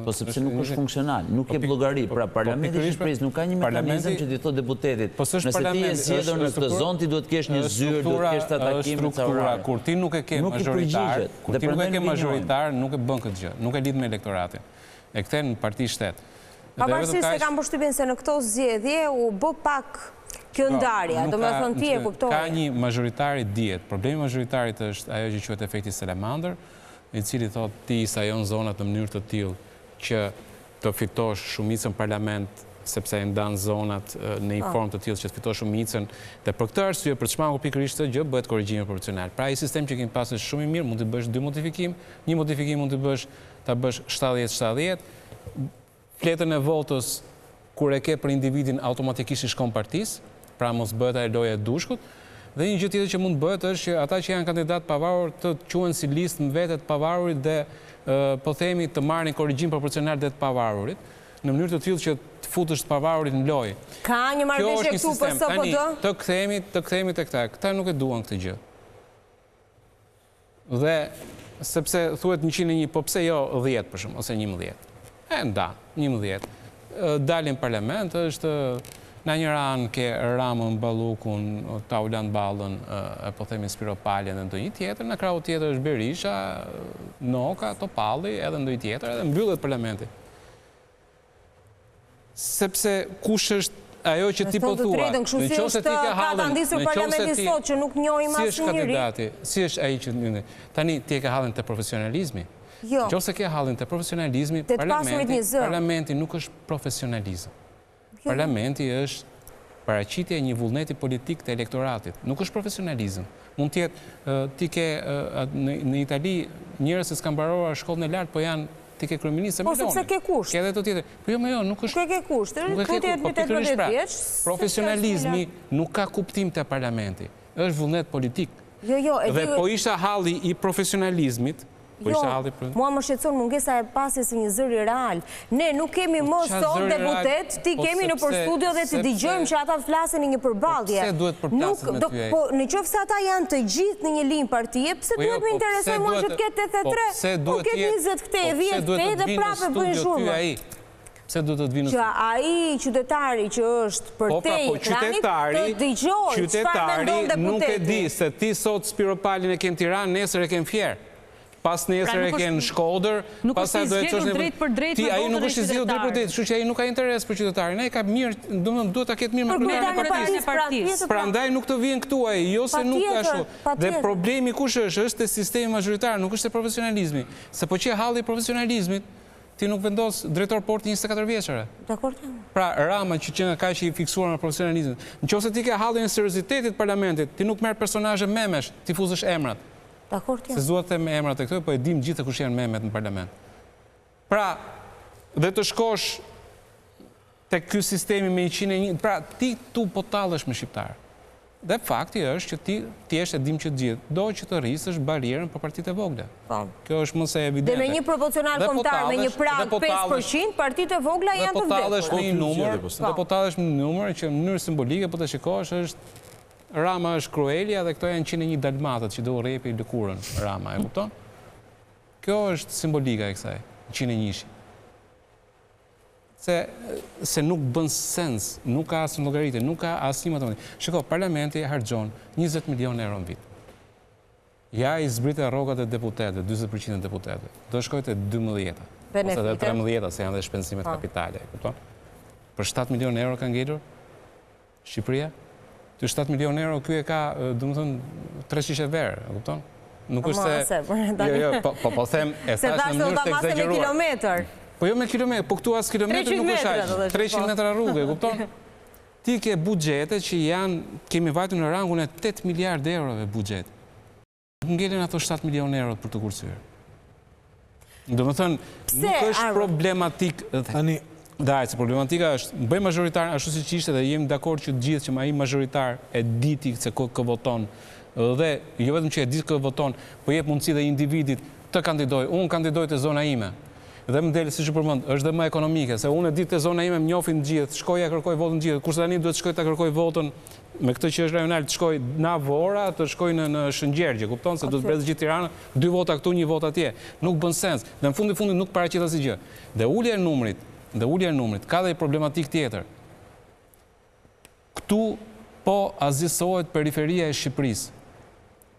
Po sepse nuk është funksional, nuk e llogari. Pra Parlamenti i Shqipërisë nuk ka një mekanizëm që t'i thotë deputetit. Nëse ti je zgjedhur në këtë zonë, ti duhet të kesh një zyrë, duhet të kesh ta takime ca orare. Kur ti nuk e ke majoritare, nuk e bën këtë gjë, nuk e lidh me elektoratin. E kthen në parti shtet. Pavarësisht se kam përshtypjen se në këto zgjedhje u bë pak kjo ndarja, do me thënë ti e kuptore. Ka një majoritari diet. Problemi majoritarit është ajo që quhet efekti Salamander, i cili thotë ti sajon zonat në mënyrë të tillë që të fitosh shumicën parlament, sepse e ndan zonat në një formë të tillë që të fitosh shumicën. Dhe për këtë arsye, për të shmangur pikërisht këtë gjë, bëhet korrigjimi proporcional. Pra ai sistem që kemi pasur shumë i mirë, mund të bësh 2 modifikim, një modifikim mund të bësh 70-70. Fletën e votës, kur e ke për individin, automatikisht i shkon partisë, pra mos bëhet ajo loja e dushkut. Dhe një gjë tjetër që mund bëhet është që ata që janë kandidat pavarur të quhen si listë në vetë të pavarurit dhe po themi të marrin korrigjim proporcional dhe të pavarurit, në mënyrë të tillë që të futësh të pavarurit në lojë. Ka një marrëveshje këtu për SPD? Të kthehemi tek këta. Këta nuk e duan këtë gjë. Dhe sepse thuhet 101, po pse jo 10 për shembull ose 11? Nda, 11. Dalin parlament, është në një ranë ke Ramën, Ballukun, Taulan Ballën, po themi Spiropaljen dhe ndonjë tjetër, në krau tjetër është Berisha, Noka, Topalli, edhe ndonjë tjetër, edhe mbyllet parlamenti. Sepse kush është ajo që ti po thua, nëse ti ke hallën, që nuk njohim asnjëri. Si është ai që tani ti e ke hallën te profesionalizmi? Jo. Nëse ke hallën te profesionalizmi, parlamenti nuk është profesionalizëm. Parlamenti është paraqitja e një vullneti politik të elektoratit, nuk është profesionalizëm. Mund të jetë ti ke në Itali njerëz që s'kan mbaruar shkollën e lartë, po janë ti ke kryeministë Po sepse ke kusht. Ke edhe to tjetër. Po jo, nuk është. Ke kusht. Profesionalizmi nuk ka kuptim te parlamenti. Është vullnet politik. Jo, dhe po isha halli i profesionalizmit. Mua më shqetëson mungesa e pasjes së një zëri real. Ne nuk kemi më sot deputet, ti kemi në për studio dhe të dëgjojmë që ata flasin një përballje. Pse duhet përplasin me ty? Po në qoftë se ata janë të gjithë në një linjë partie, pse duhet më interesoj mua që të ketë 83? Po ketë 20 këtej, 10 këtej dhe prapë bëjnë shumë. Pse duhet të vinë? Që ai qytetari që është për te ekranit të dëgjojë çfarë mendon deputeti. Nuk e di se ti sot Spiropalin e ke në Tiranë, nesër e ke në Fier. Pas nesër e ke në Shkodër, pastaj do të thosh drejt për drejt me ai nuk është i zgjedhur drejt për drejt, kështu që ai nuk ka interes për qytetarin. Ai ka mirë, domethënë duhet ta ketë mirë me kryetarin e partisë. Prandaj nuk të vjen këtu ai, jo se nuk ka ashtu. Dhe problemi kush është te sistemi majoritar, nuk është te profesionalizmi. Se po që halli i profesionalizmit, ti nuk vendos drejtor porti 24 vjeçare. Dakor. Pra Rama që nga kaq i fiksuar me profesionalizmin. Nëse ti ke hallin e seriozitetit parlamentit, ti nuk merr personazhe memesh, ti fuzesh emrat. Se zuat të me emrat e këtoj, po e dim gjithë kush janë memet në parlament. Pra, dhe të shkosh të ky sistemi me 101, pra ti tu po tallesh me shqiptarë. Dhe fakti është që ti e dim që gjithë, do që të rrisësh barierën për partitë e vogla. Kjo është më se evidente. Dhe me një proporcional kombëtar, me një prag 5%, partitë e vogla janë të vdekur. Dhe po tallesh me një numër që në mënyrë simbolike po të shikosh është Rama është Kruelia dhe këto janë 101 dalmatët që do rrepi lëkurën Rama, e kupton? Kjo është simbolika e kësaj, 101. Se nuk bën sens, nuk ka asnjë llogaritë, nuk ka asnjë matematikë. Shiko, parlamenti harxhon 20 milionë euro në vit. Ja i zbritë rrogat e deputetëve, 40% e deputetëve. Do shkojë te 12-ta. Ose te 13-ta, se janë dhe shpenzimet kapitale, e kupton? Për 7 milionë euro ka ngelur Shqipëria. Të 7 milionë euro, kjo e ka, domethënë, 3 shishe verë, e kupton? Nuk është se... Po them, e thash në mënyrë të egzageruar. Po jo me kilometër, po këtu as kilometër nuk është aq. 300 metra rrugë, e kupton? Ti ke buxhete që janë, kemi vajtur në rangun e 8 miliardë eurove buxhet. Nuk ngelen ato 7 milionë euro për të kursyer. Domethënë, nuk është problematik. Se problematika është, bëj majoritar ashtu siç ishte dhe jemi dakord që të gjithë që ai majoritar e diti se kë voton dhe jo vetëm që e di kë voton, po jep mundësi dhe individit të kandidojë. Unë kandidoj te zona ime. dhe më delë si që përmënd, është dhe më ekonomike, se unë e ditë të zona ime më njofin gjithë, shkoja kërkoj votën gjithë, kurse tani duhet shkoj të kërkoj votën me këtë që është rajonal, të shkoj na Vora, të shkoj në Shëngjergje, kupton se duhet brezë gjithë Tirana, 2 vota këtu, 1 vota atje. Nuk bën sens. Dhe në fundit nuk paraqet asgjë gjë. Dhe ulja e numrit ka dhe problematik tjetër. Këtu po azgjësohet periferia e Shqipërisë.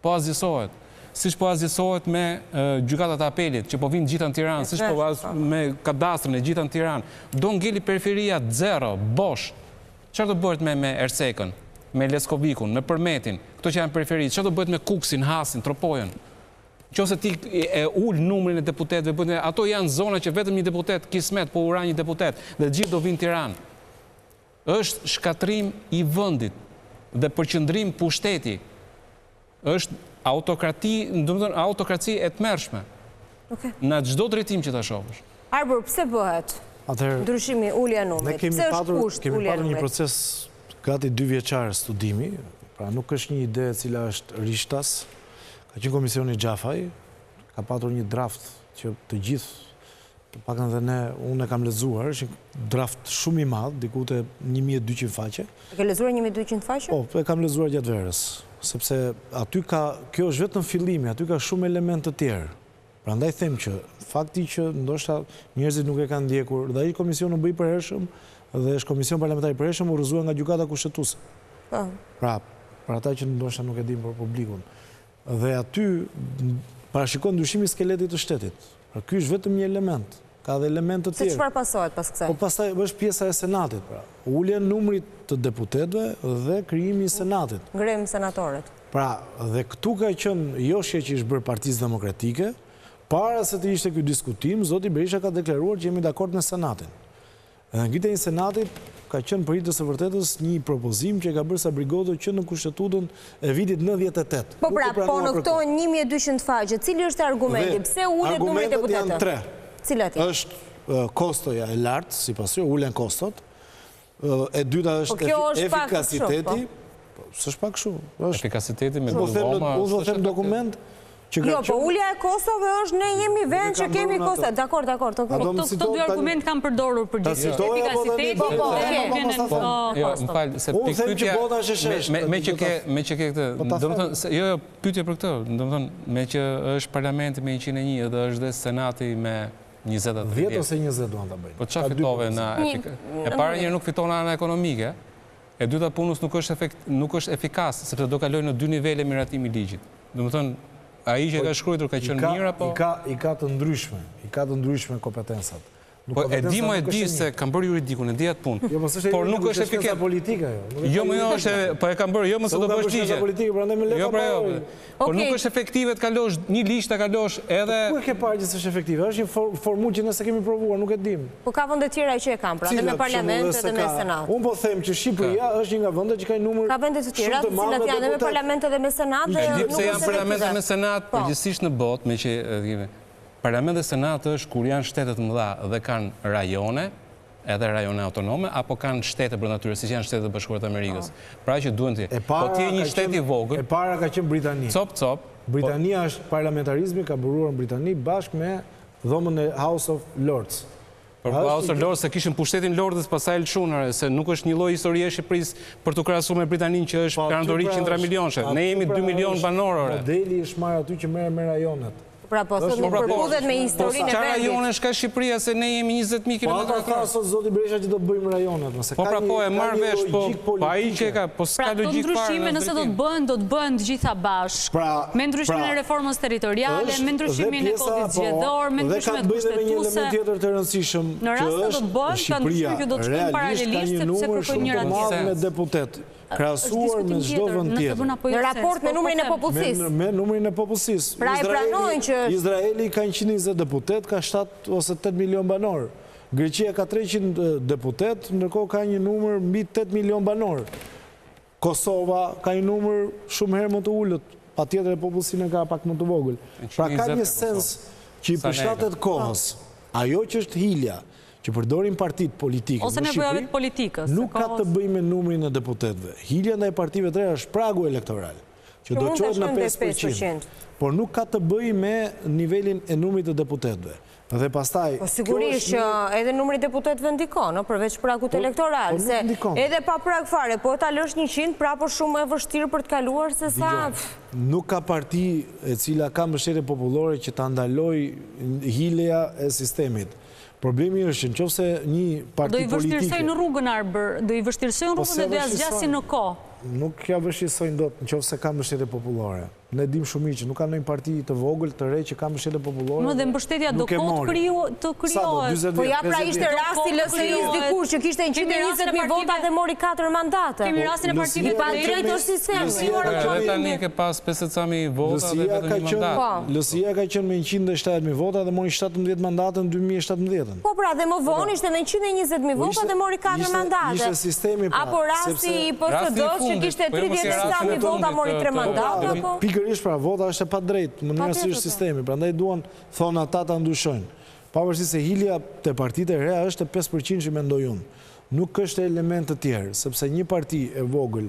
Po azgjësohet. Siç po azgjësohet me gjykatat e apelit, që po vinë gjitha në Tiranë, siç po me kadastrën e gjitha në Tiranë. Do ngeli periferia zero, bosh. Çfarë do bëhet me Ersekën, me Leskovikun, me Përmetin, këto që janë periferi, çfarë do bëhet me Kuksin, Hasin, Tropojën? Nëse ti e ul numrin e deputetëve, ato janë zona që vetëm një deputet kismet, po ura një deputet, dhe gjithë do vinë Tiranë. Është shkatrim i vendit dhe përqendrim pushteti. Është autokraci e tmerrshme. Në çdo drejtim që ta shohësh. Arbër, pse bëhet ndryshimi ulja e numrit? Pse është kusht kemi ulja e patur një numrit? proces gati 2 vjeçar studimi, pra nuk është një ide e cila është rishtas. Ka qenë komisioni Xhafaj, ka patur një draft që të gjithë, pakën dhe ne, unë e kam lexuar, është një draft shumë i madh, diku te 1200 faqe. E ke lexuar 1200 faqe? Po, e kam lexuar gjatë verës, sepse aty kjo është vetëm fillimi, aty ka shumë elementë të tjerë. Prandaj them që fakti që ndoshta njerëzit nuk e kanë ndjekur, dhe ai komision u bë i përhershëm dhe është komision parlamentar i përhershëm u rrëzuar nga gjykata kushtetuese. Pra, për ata që ndoshta nuk e dinë për publikun. Dhe aty parashikon ndryshimi i skeletit të shtetit. Pra ky është vetëm një element, ka dhe elemente të tjerë. Se çfarë pasohet pas kësaj? Po pastaj është pjesa e Senatit, pra. Ulja e numrit të deputetëve dhe krijimi i Senatit. Ngrem senatorët. Pra, dhe këtu ka qenë joshja që ishte bërë Partisë Demokratike, para se të ishte ky diskutim, zoti Berisha ka deklaruar që jemi dakord me Senatin. Dhe ngritja e Senatit ka qenë për hitës së vërtetës një propozim që ka bërë Sabrigodo që në Kushtetutën e vitit 98. Po pra, po në këto 1200 faqe, cili është argumenti? Pse ulet numri deputetëve? Argumentet janë 3. Cilat janë? Është kostoja e lartë, sipas tyre, ulen kostot. E dyta është efikasiteti. S'është pak shumë. Efikasiteti me diploma. Unë do them dokument. Jo, po ulja e kostove është ne jemi vend që kemi kosta. Dakor. Këto 2 argument kam përdorur për gjithë. Efikasiteti Jo, më falë, se pikpyetja me që ke këtë, domethënë, jo, pyetje për këtë, domethënë, me që është parlamenti me 101 dhe është dhe senati me 20 10 ose 20 duan ta bëjnë. Po çfarë fitove në e para një nuk fiton ana ekonomike, e dyta punës nuk është efikas, sepse do kalojë në 2 nivele miratimi i ligjit. Domethënë, ai që ka shkruar ka qenë mirë apo? I ka të ndryshme kompetensat. Po e di se kam bërë juridikun, e di atë punë. Por nuk është efikase politika jo. Jo, më është, po e kam bërë, jo më se do bësh ligje. Jo, pra jo. Por nuk është efektive të kalosh një ligj ta kalosh edhe. Ku e ke parë që është efektive? Është një formullë që nëse kemi provuar, nuk e dim. Po ka vende tjera që e kanë, pra edhe me parlament edhe me senat. Unë po them që Shqipëria është një nga vendet që ka numër. Ka vende të tjera, të cilat janë edhe me parlament edhe me senat dhe nuk është janë parlamente me senat, përgjithsisht në botë, me që Parlament dhe Senat është kur janë shtetet mëdha dhe kanë rajone, edhe rajone autonome, apo kanë shtete brenda tyre, si janë Shtetet e Bashkuara të Amerikës. Pra që duhen të. Po ti je një shtet i vogël. E para ka qenë Britania. Cop. Britania është parlamentarizmi ka buruar në Britani bashkë me dhomën e House of Lords. Por House of Lords se kishin pushtetin Lordës pasaj lëshunare, se nuk është një lloj historie e Shqipërisë për të krahasuar me Britaninë që është perandori 100 milionëshe. Ne jemi 2 milion banorë. Modeli është marrë aty që merr me rajonet. Pra po sot nuk përputhet me historinë e vendit. Çfarë rajonesh ka Shqipëria se ne jemi 20.000 km2? Po ata tha sot zoti Berisha që do bëjmë rajonet, nëse ka. Po pra po e marr vesh, po ai që ka, po s'ka logjik fare. Pra ndryshime nëse do të bëhen të gjitha bashkë. Me ndryshimin e reformës territoriale, me ndryshimin e kodit zgjedhor, me ndryshimet kushtetuese. Dhe ka të bëjë me një element tjetër të rëndësishëm, në rast se do të bëhen, kanë ndryshime që do të shkojnë paralelisht sepse kërkojnë njëra tjetrën. Me deputet krahasuar me çdo vend tjetër. Në raport me numrin e popullsisë. Me numrin e popullsisë. Pra e pranojnë që Izraeli ka 120 deputet, ka 7 ose 8 milion banor. Greqia ka 300 deputet, ndërkohë ka një numër mbi 8 milion banor. Kosova ka një numër shumë herë më të ulët, patjetër e popullsinë ka pak më të vogël. Pra ka një sens që i përshtatet kohës, ajo që është hilja, që përdorin partit politike ose nevojavet politikës. Nuk ka të bëjë me numrin e deputetëve. Hilja ndaj partive të reja është pragu elektoral, që do qohet në 5%, por nuk ka të bëjë me nivelin e numrit të deputetëve. Dhe pastaj... Po sigurisht që edhe numri deputetëve ndikon, përveç pragut elektoral, se edhe pa prag fare, po ta lësh 100, prapo shumë e vështirë për të kaluar se sa... Nuk ka parti e cila ka mbështetje popullore që ta ndaloj hileja e sistemit. Problemi është në qofse një parti politike... Do i vështirësojnë rrugën Arbër, do i vështirësojnë rrugën e do jasgjasin në ko. Nuk ja vështirësojnë do të në qofse ka mbështetje popullore. Ne dim shumë që nuk ka ndonjë parti të vogël të re që ka mbështetje popullore. Më dhe mbështetja do kohë të kryohet. Po ja pra ishte rasti LSI-s dikur që kishte 120.000 vota dhe mori 4 mandate. Kemi rastin e partive pa drejtë është sistemi. Edhe tani ke pas 50.000 vota dhe vetëm një mandat. LSI-ja ka qenë me 170.000 vota dhe mori 17 mandate në 2017. Po pra dhe më vonë ishte me 120.000 vota dhe mori 4 mandate. Ishte sistemi pra. Apo rasti i PSD-s që kishte 37.000 vota mori 3 mandate. Pikërisht pra, vota është e pa drejtë, më njësë është sistemi, pra ndaj duan thonë ata ta ndryshojnë. Pavarësisht se hilja të partitë e reja është 5% që mendoj unë. Nuk është element të tjerë, sepse një parti e vogël